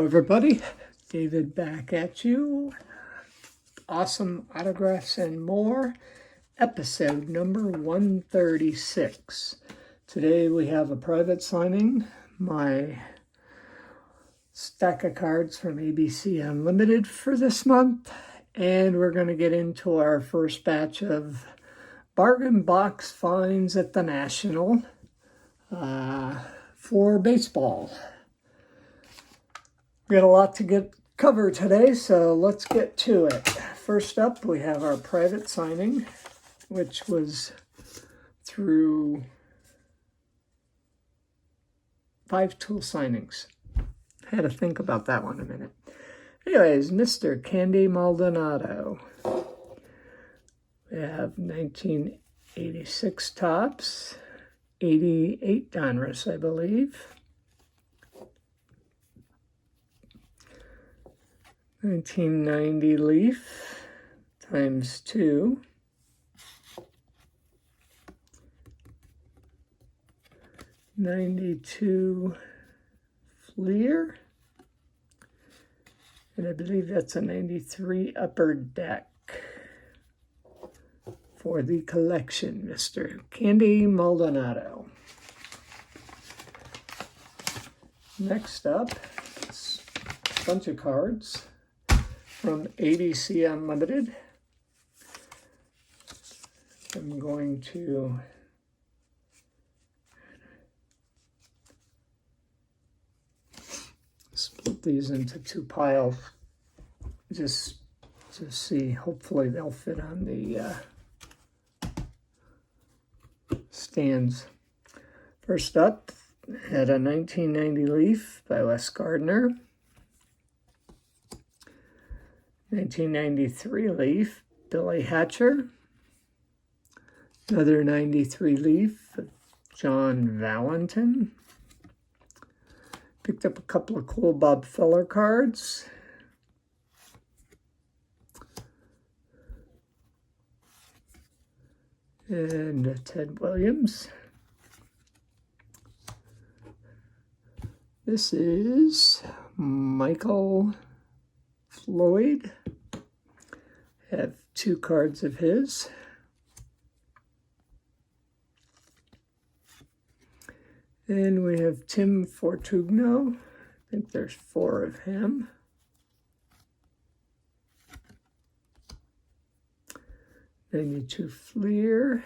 Hello everybody, David back at you. Awesome autographs and more, episode number 136. Today we have a private signing, my stack of cards from ABC Unlimited for this month, and we're going to get into our first batch of bargain box finds at the National for baseball. We got a lot to cover today, so let's get to it. First up, we have our private signing, which was through 5 tool signings. Had to think about that one a minute. Anyways, Mr. Candy Maldonado. We have 1986 tops, 88 Donruss, I believe. 1990 Leaf times 2. 92 Fleer. And I believe that's a 93 Upper Deck for the collection, Mr. Candy Maldonado. Next up, it's a bunch of cards from ABC Unlimited. I'm going to split these into 2 piles just to see. Hopefully they'll fit on the stands. First up, had a 1990 Leaf by Wes Gardner. 1993 Leaf, Billy Hatcher. Another 93 Leaf, John Valentin. Picked up a couple of cool Bob Feller cards. And Ted Williams. This is Michael Floyd. Have 2 cards of his. And we have Tim Fortugno. I think there's 4 of him. '92 Fleer,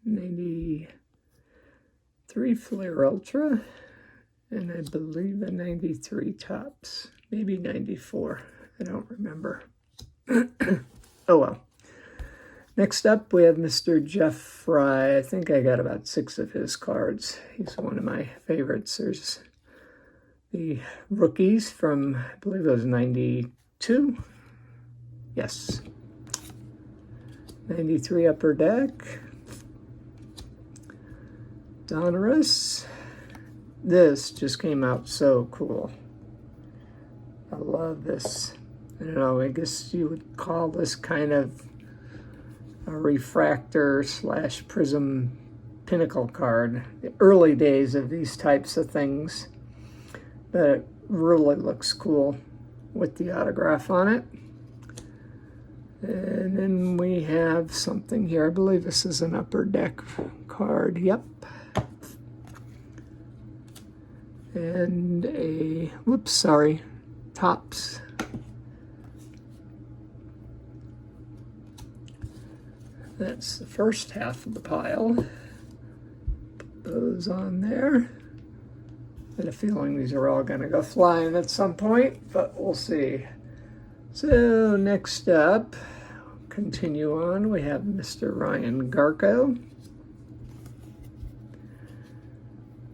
93 Fleer Ultra, and I believe a 93 Tops, maybe 94. I don't remember. Oh well. Next up, we have Mr. Jeff Fry. I think I got about 6 of his cards. He's one of my favorites. There's the rookies from, I believe it was 92. Yes. 93 Upper Deck. Donruss. This just came out so cool. I love this. I don't know, I guess you would call this kind of a refractor / prism pinnacle card. The early days of these types of things. But it really looks cool with the autograph on it. And then we have something here. I believe this is an Upper Deck card. Yep. And a, whoops, sorry, Tops. That's the first half of the pile. Put those on there. I had a feeling these are all going to go flying at some point, but we'll see. So next up, continue on, we have Mr. Ryan Garko.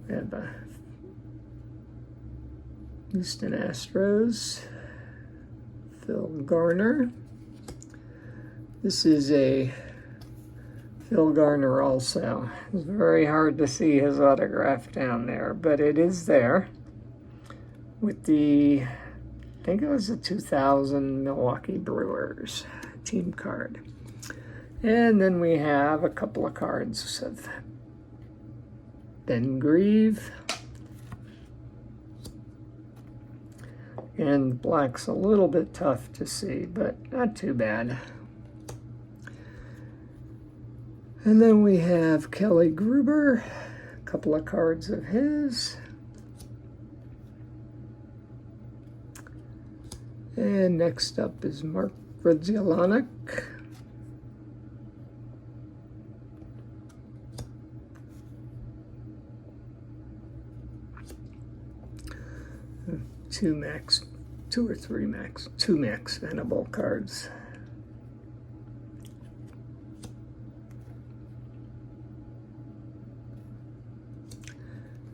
We have a Houston Astros, Phil Garner. This is a Phil Garner also. It's very hard to see his autograph down there, but it is there with the, I think it was the 2000 Milwaukee Brewers team card. And then we have a couple of cards of Ben Grieve, And black's a little bit tough to see, but not too bad. And then we have Kelly Gruber, a couple of cards of his. And next up is Mark Vrdzielanek. Two Max Venable cards.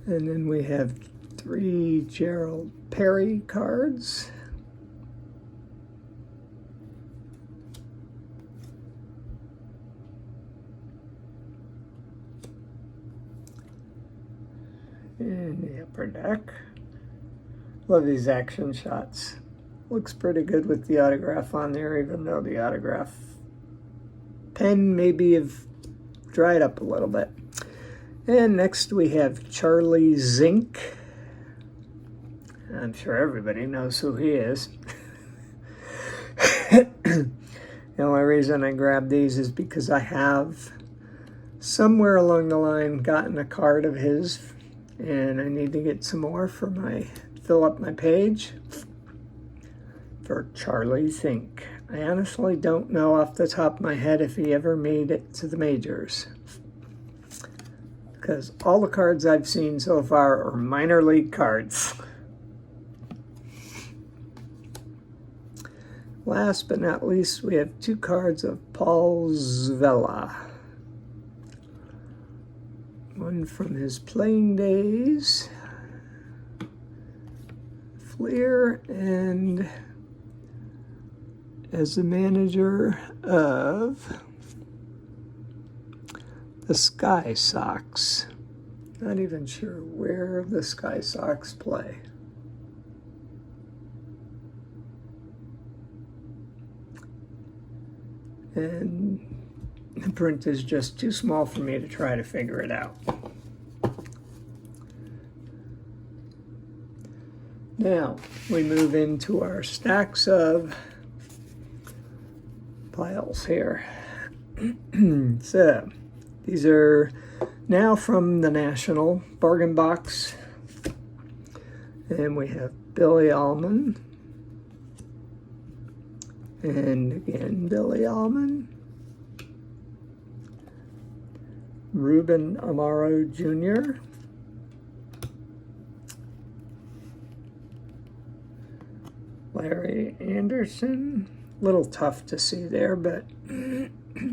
And then we have 3 Gerald Perry cards. In the upper deck. Love these action shots. Looks pretty good with the autograph on there, even though the autograph pen maybe have dried up a little bit. And next we have Charlie Zink. I'm sure everybody knows who he is. The only reason I grabbed these is because I have somewhere along the line gotten a card of his, and I need to get some more for fill up my page for Charlie Zink. I honestly don't know off the top of my head if he ever made it to the majors, because all the cards I've seen so far are minor league cards. Last but not least, we have 2 cards of Paul Zvela. One from his playing days, Fleer, and as the manager of the Sky Sox. Not even sure where the Sky Sox play. And the print is just too small for me to try to figure it out. Now we move into our stacks of piles here. So these are now from the National Bargain Box. And we have Billy Allman. And again, Billy Allman. Ruben Amaro Jr. Larry Anderson. A little tough to see there, but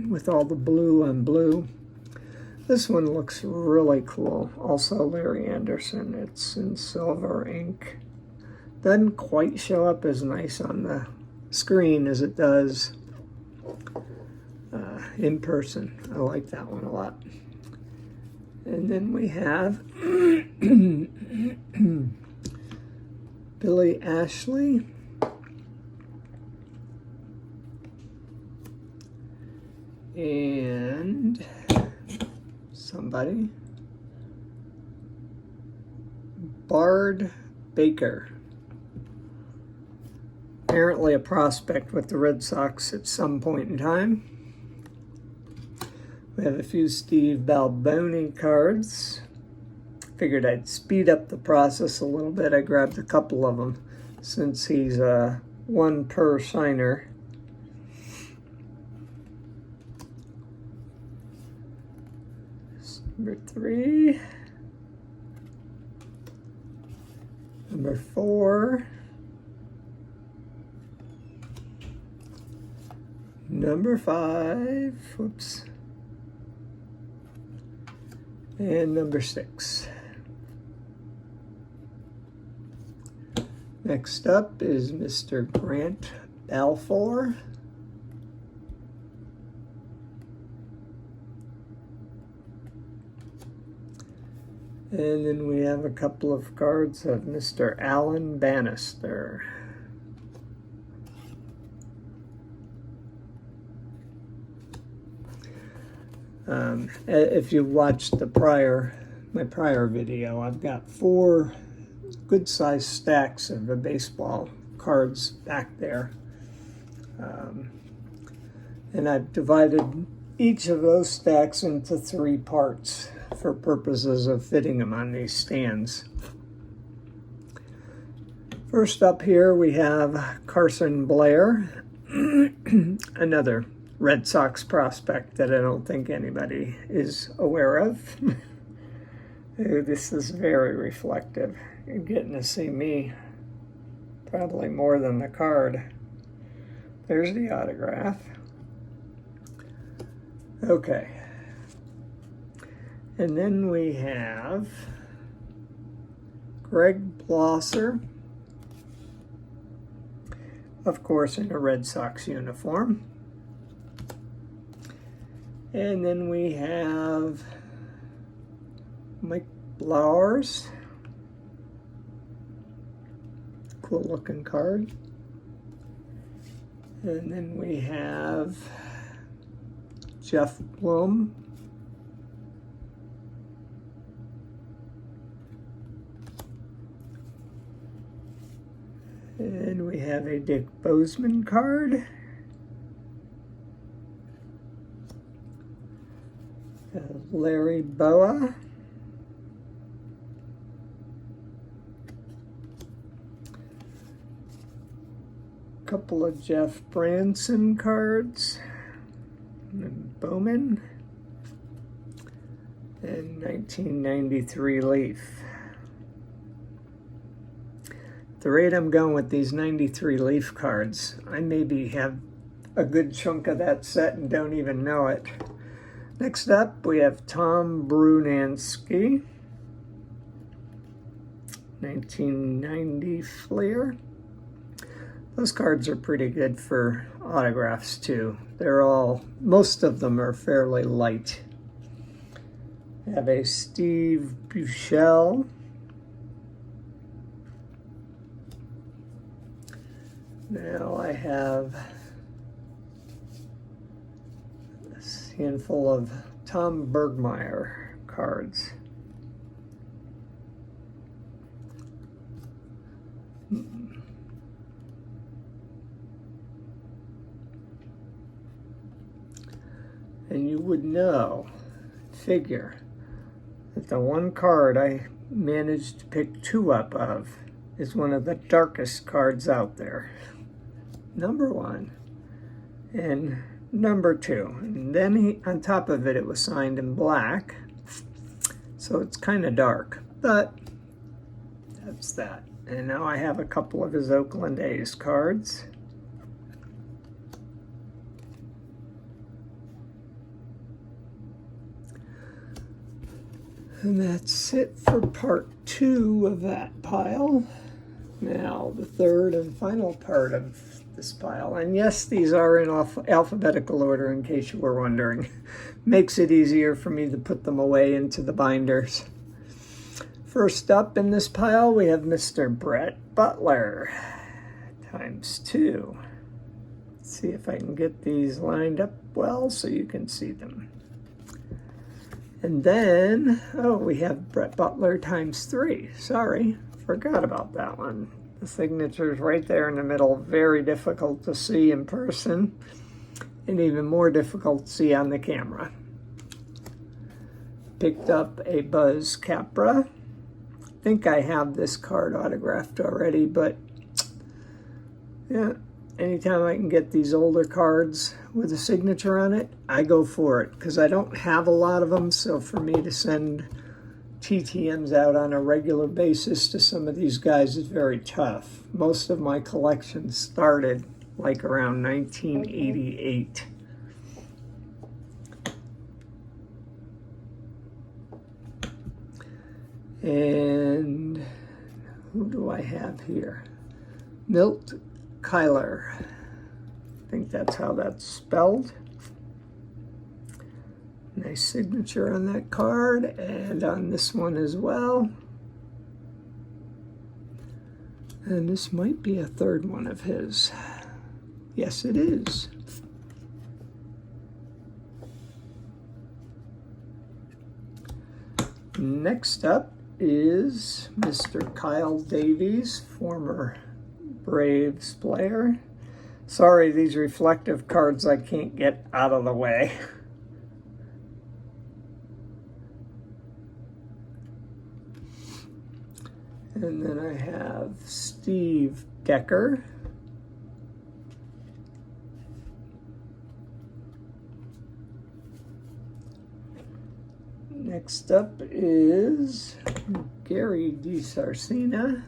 with all the blue on blue. This one looks really cool. Also Larry Anderson. It's in silver ink. Doesn't quite show up as nice on the screen as it does in person. I like that one a lot. And then we have Billy Ashley. And somebody, Bard Baker. Apparently a prospect with the Red Sox at some point in time. We have a few Steve Balboni cards. Figured I'd speed up the process a little bit. I grabbed a couple of them since he's one per signer. Number 3. Number 4. Number 5. Whoops. And number 6. Next up is Mr. Grant Balfour. And then we have a couple of cards of Mr. Alan Bannister. If you watched my prior video, I've got 4 good-sized stacks of the baseball cards back there. And I've divided each of those stacks into 3 parts for purposes of fitting them on these stands. First up here we have Carson Blair, another Red Sox prospect that I don't think anybody is aware of. This is very reflective. You're getting to see me probably more than the card. There's the autograph. Okay. And then we have Greg Blosser, of course in a Red Sox uniform. And then we have Mike Blowers. Cool looking card. And then we have Jeff Blum. And we have a Dick Bozeman card. Larry Boa. Couple of Jeff Branson cards. And Bowman. And 1993 Leaf. The rate I'm going with these 93 Leaf cards, I maybe have a good chunk of that set and don't even know it. Next up, we have Tom Brunansky, 1990 Fleer. Those cards are pretty good for autographs too. Most of them are fairly light. We have a Steve Buechele. Now I have a handful of Tom Bergmeyer cards. And you would figure that the one card I managed to pick 2 up of is one of the darkest cards out there. Number 1 and number 2. And then on top of it, it was signed in black. So it's kind of dark, but that's that. And now I have a couple of his Oakland A's cards. And that's it for part 2 of that pile. Now, the third and final part of this pile. And yes, these are in alphabetical order, in case you were wondering. Makes it easier for me to put them away into the binders. First up in this pile, we have Mr. Brett Butler, ×2. Let's see if I can get these lined up well so you can see them. And then, we have Brett Butler ×3. Sorry, forgot about that one. The signature's right there in the middle. Very difficult to see in person, and even more difficult to see on the camera. Picked up a Buzz Capra. I think I have this card autographed already, but yeah, anytime I can get these older cards with a signature on it, I go for it, because I don't have a lot of them, so for me to send TTMs out on a regular basis to some of these guys is very tough. Most of my collection started like around 1988. And who do I have here? Milt Kyler. I think that's how that's spelled. Nice signature on that card, and on this one as well. And this might be a third one of his. Yes, it is. Next up is Mr. Kyle Davies, former Braves player. Sorry, these reflective cards I can't get out of the way. And then I have Steve Decker. Next up is Gary DiSarcina.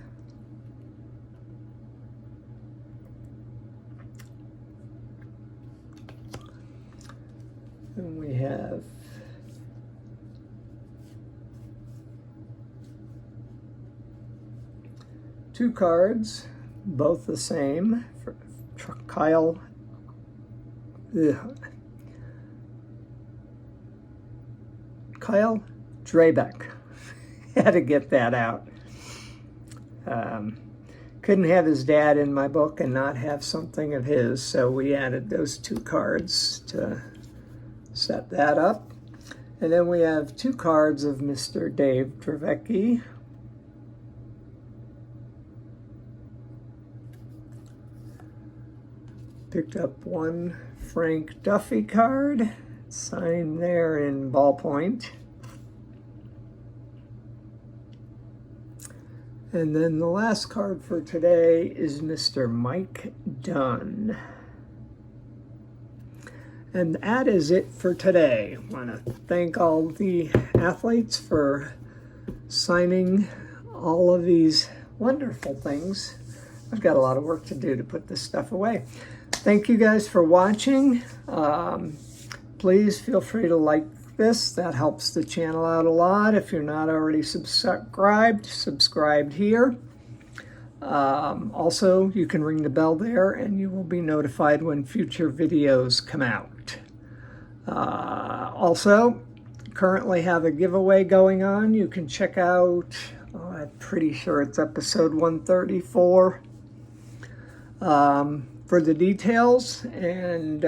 And we have two cards, both the same, for Kyle Drabeck. Had to get that out. Couldn't have his dad in my book and not have something of his, so we added those two cards to set that up. And then we have two cards of Mr. Dave Dravecky. Picked up one Frank Duffy card, signed there in ballpoint. And then the last card for today is Mr. Mike Dunn. And that is it for today. I want to thank all the athletes for signing all of these wonderful things. I've got a lot of work to do to put this stuff away. Thank you guys for watching. Please feel free to like this. That helps the channel out a lot. If you're not already subscribe here. Also, you can ring the bell there and you will be notified when future videos come out. Also, currently have a giveaway going on. You can check out, I'm pretty sure it's episode 134 for the details, and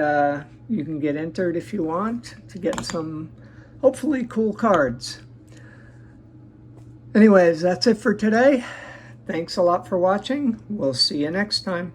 you can get entered if you want to get some hopefully cool cards. Anyways, that's it for today. Thanks a lot for watching. We'll see you next time.